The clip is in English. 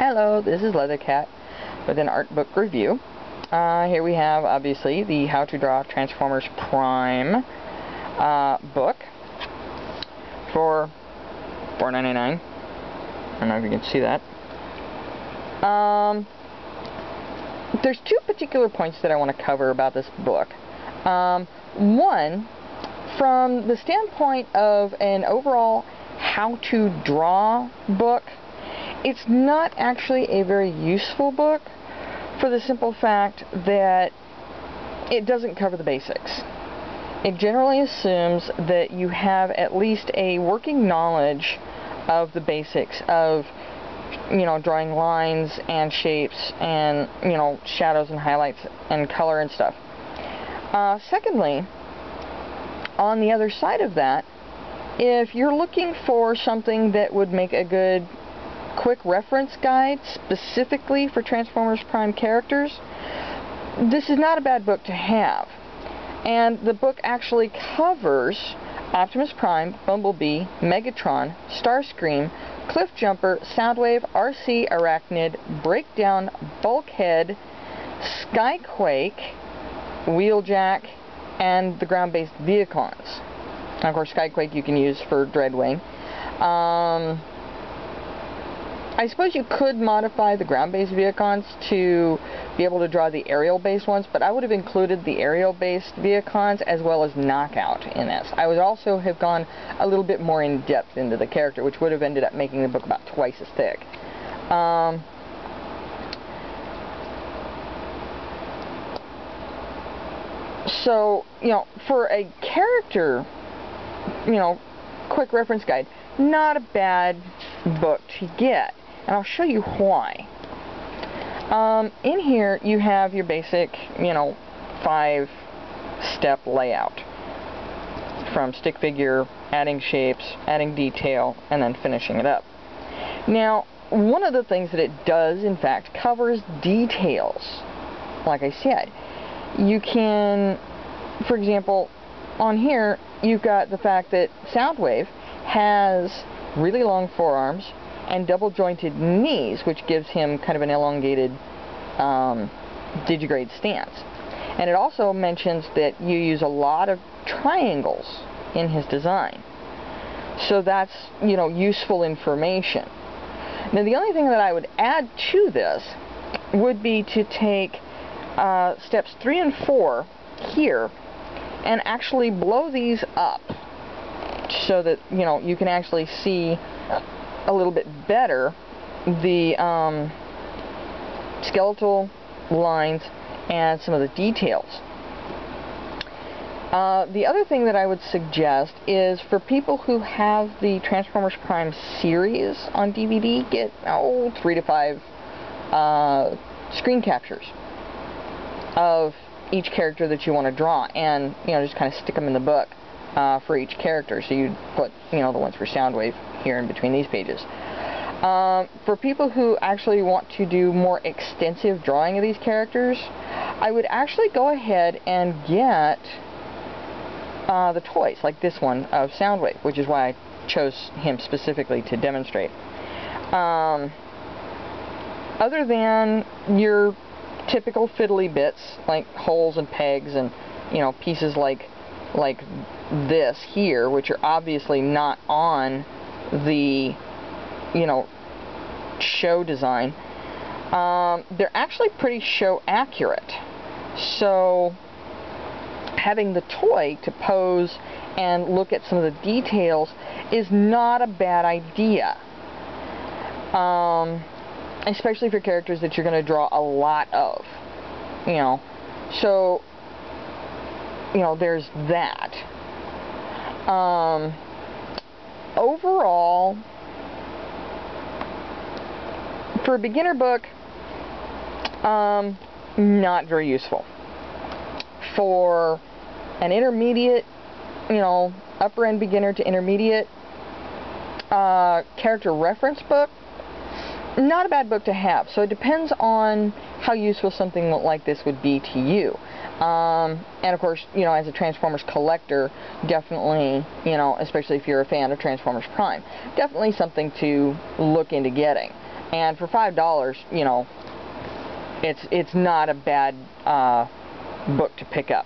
Hello, this is Leathercat with an art book review. Here we have, obviously, the How to Draw Transformers Prime book for $4.99. I don't know if you can see that. There's two particular points that I want to cover about this book. One, from the standpoint of an overall how to draw book, it's not actually a very useful book for the simple fact that it doesn't cover the basics. It generally assumes that you have at least a working knowledge of the basics of, drawing lines and shapes and, shadows and highlights and color and stuff. Secondly, on the other side of that, if you're looking for something that would make a good quick reference guide specifically for Transformers Prime characters, this is not a bad book to have. And the book actually covers Optimus Prime, Bumblebee, Megatron, Starscream, Cliffjumper, Soundwave, RC, Arachnid, Breakdown, Bulkhead, Skyquake, Wheeljack, and the ground-based Vehicons. And of course, Skyquake you can use for Dreadwing. I suppose you could modify the ground-based Vehicons to be able to draw the aerial-based ones, but I would have included the aerial-based Vehicons as well as Knockout in this. I would also have gone a little bit more in-depth into the character, which would have ended up making the book about twice as thick. So, for a character, quick reference guide, not a bad book to get. And I'll show you why. In here, you have your basic, 5-step layout. From stick figure, adding shapes, adding detail, and then finishing it up. Now, one of the things that it does, in fact, covers details. Like I said, you can, for example, on here, you've got the fact that Soundwave has really long forearms and double-jointed knees, which gives him kind of an elongated digigrade stance. And it also mentions that you use a lot of triangles in his design. So that's, useful information. Now, the only thing that I would add to this would be to take steps 3 and 4 here and actually blow these up so that, you can actually see a little bit better the skeletal lines and some of the details. The other thing that I would suggest is for people who have the Transformers Prime series on DVD, get 3 to 5 screen captures of each character that you want to draw, and just kind of stick them in the book for each character. So you put the ones for Soundwave here in between these pages. For people who actually want to do more extensive drawing of these characters, I would actually go ahead and get the toys, like this one of Soundwave, which is why I chose him specifically to demonstrate. Other than your typical fiddly bits, like holes and pegs and, pieces like this here, which are obviously not on the, show design, they're actually pretty show accurate. So having the toy to pose and look at some of the details is not a bad idea. Especially for characters that you're going to draw a lot of. So, there's that. Overall, for a beginner book, not very useful. For an intermediate, upper end beginner to intermediate character reference book, not a bad book to have. So it depends on how useful something like this would be to you. And of course, as a Transformers collector, definitely, especially if you're a fan of Transformers Prime, definitely something to look into getting. And for $5, you know, it's not a bad book to pick up.